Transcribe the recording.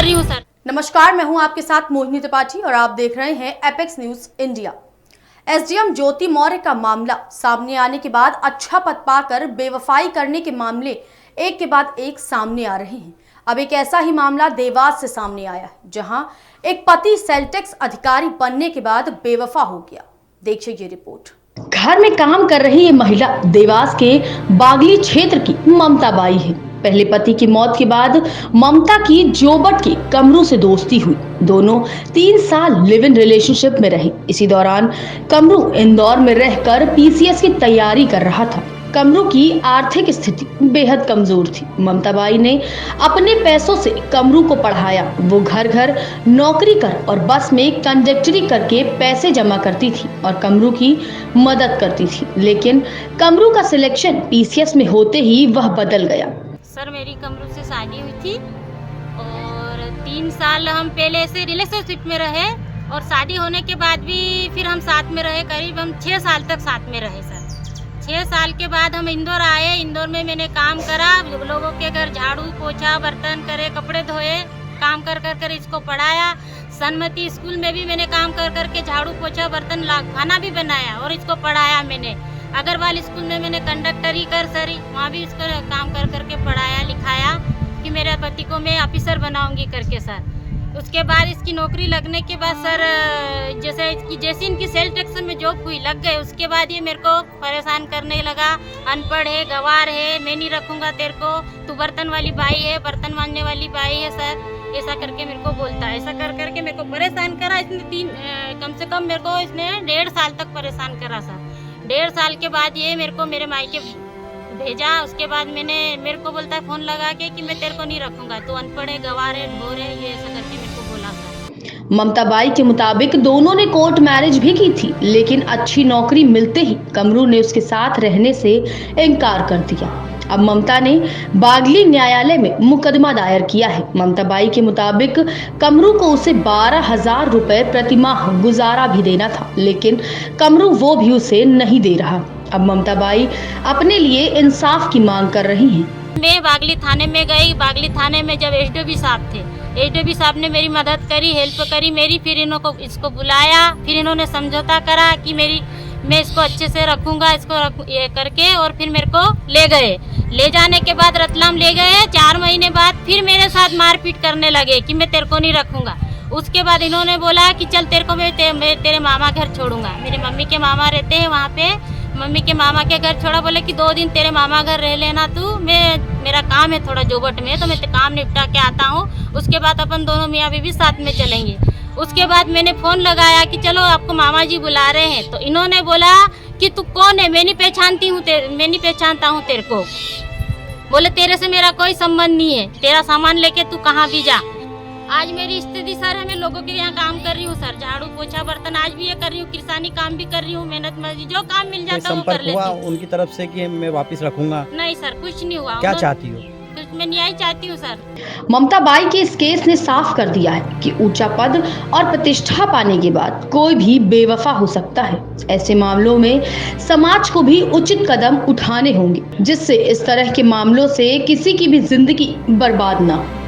कर रही हूँ सर। नमस्कार, मैं हूं आपके साथ मोहिनी त्रिपाठी और आप देख रहे हैं एपेक्स न्यूज इंडिया। एसडीएम ज्योति मौर्य का मामला सामने आने के बाद अच्छा पद पाकर बेवफाई करने के मामले एक के बाद एक सामने आ रहे हैं। अब एक ऐसा ही मामला देवास से सामने आया है, जहां एक पति सेलटेक्स अधिकारी बनने के बाद बेवफा हो गया। देखिए ये रिपोर्ट। घर में काम कर रही ये महिला देवास के बागली क्षेत्र की ममता बाई है। पहले पति की मौत के बाद ममता की जोबट के कमरू से दोस्ती हुई। दोनों 3 साल लिव इन रिलेशनशिप में रहे। इसी दौरान कमरू इंदौर में रहकर पीसीएस की तैयारी कर रहा था। कमरू की आर्थिक स्थिति बेहद कमजोर थी। ममता बाई ने अपने पैसों से कमरू को पढ़ाया। वो घर घर नौकरी कर और बस में कंडक्टरी करके पैसे जमा करती थी और कमरू की मदद करती थी। लेकिन कमरू का सिलेक्शन पीसीएस में होते ही वह बदल गया। सर मेरी कमरू से शादी हुई थी और 3 साल हम पहले से रिलेशनशिप में रहे और शादी होने के बाद भी फिर हम साथ में रहे। करीब हम 6 साल तक साथ में रहे सर। 6 साल के बाद हम इंदौर आए। इंदौर में मैंने काम करा, लोगों के घर झाड़ू पोछा बर्तन करे, कपड़े धोए, काम कर कर कर इसको पढ़ाया। सन्मति स्कूल में भी मैंने काम कर कर के झाड़ू पोछा बर्तन खाना भी बनाया और इसको पढ़ाया। मैंने अग्रवाल स्कूल में मैंने कंडक्टरी कर सरी, वहाँ भी इसको काम कर कर के पढ़ाया लिखाया कि मेरे पति को मैं ऑफिसर बनाऊंगी करके सर। उसके बाद इसकी नौकरी लगने के बाद सर जैसे इनकी सेल टैक्स में जॉब हुई लग गए, उसके बाद ये मेरे को परेशान करने लगा। अनपढ़ है, गवार है, मैं नहीं रखूंगा तेरे को, तू बर्तन वाली बाई है, बर्तन मांजने वाली बाई है सर, ऐसा करके मेरे को बोलता है। ऐसा कर करके मेरे को परेशान करा इसने। कम से कम मेरे को इसने 1.5 साल तक परेशान करा सर। 1.5 साल के बाद ये मेरे को मेरे मायके भेजा। उसके बाद मेरे को बोलता है फोन लगा के कि मैं तेरे को नहीं रखूंगा, तू अनपढ़ है, गवार है, ढोर है, ये ऐसा करके मेरे को बोला था। ममता बाई के मुताबिक दोनों ने कोर्ट मैरिज भी की थी, लेकिन अच्छी नौकरी मिलते ही कमरू ने उसके साथ रहने से इनकार कर दिया। अब ममता ने बागली न्यायालय में मुकदमा दायर किया है। ममता बाई के मुताबिक कमरू को उसे 12,000 रुपए प्रतिमाह गुजारा भी देना था, लेकिन कमरू वो भी उसे नहीं दे रहा। अब ममता बाई अपने लिए इंसाफ की मांग कर रही हैं। मैं बागली थाने में गई। बागली थाने में जब एसडीओ साहब थे, एसडीओ साहब ने मेरी मदद करी, हेल्प करी मेरी। फिर इसको बुलाया, फिर इन्होंने समझौता करा कि मैं इसको अच्छे से रखूंगा, ये करके, और फिर मेरे को ले गए। ले जाने के बाद रतलाम ले गए। 4 महीने बाद फिर मेरे साथ मारपीट करने लगे कि मैं तेरे को नहीं रखूंगा। उसके बाद इन्होंने बोला कि चल तेरे को मैं तेरे मामा घर छोड़ूंगा। मेरे मम्मी के मामा रहते हैं वहाँ पे, मम्मी के मामा के घर छोड़ा। बोले कि 2 दिन तेरे मामा घर रह लेना तू, मेरा काम है थोड़ा जोबट में, तो मैं काम निपटा के आता हूँ। उसके बाद अपन दोनों मियाँ बीवी साथ में चलेंगे। उसके बाद मैंने फोन लगाया कि चलो आपको मामा जी बुला रहे हैं, तो इन्होंने बोला कि तू कौन है, मैं नहीं पहचानता हूँ तेरे को। बोले तेरे से मेरा कोई संबंध नहीं है, तेरा सामान लेके तू कहाँ भी जा। आज मेरी स्थिति सर है, मैं लोगों के यहाँ काम कर रही हूँ सर, झाड़ू पोछा बर्तन आज भी ये कर रही हूँ, किसानी काम भी कर रही हूँ, मेहनत मजदूरी जो काम मिल जाता है वो कर लेती हूँ। उनकी तरफ से कि मैं वापस रखूंगा? नहीं सर, कुछ नहीं हुआ। क्या चाहती हो? मैं न्याय चाहती हूँ सर। ममता बाई के इस केस ने साफ कर दिया है कि ऊंचा पद और प्रतिष्ठा पाने के बाद कोई भी बेवफा हो सकता है। ऐसे मामलों में समाज को भी उचित कदम उठाने होंगे, जिससे इस तरह के मामलों से किसी की भी जिंदगी बर्बाद ना हो।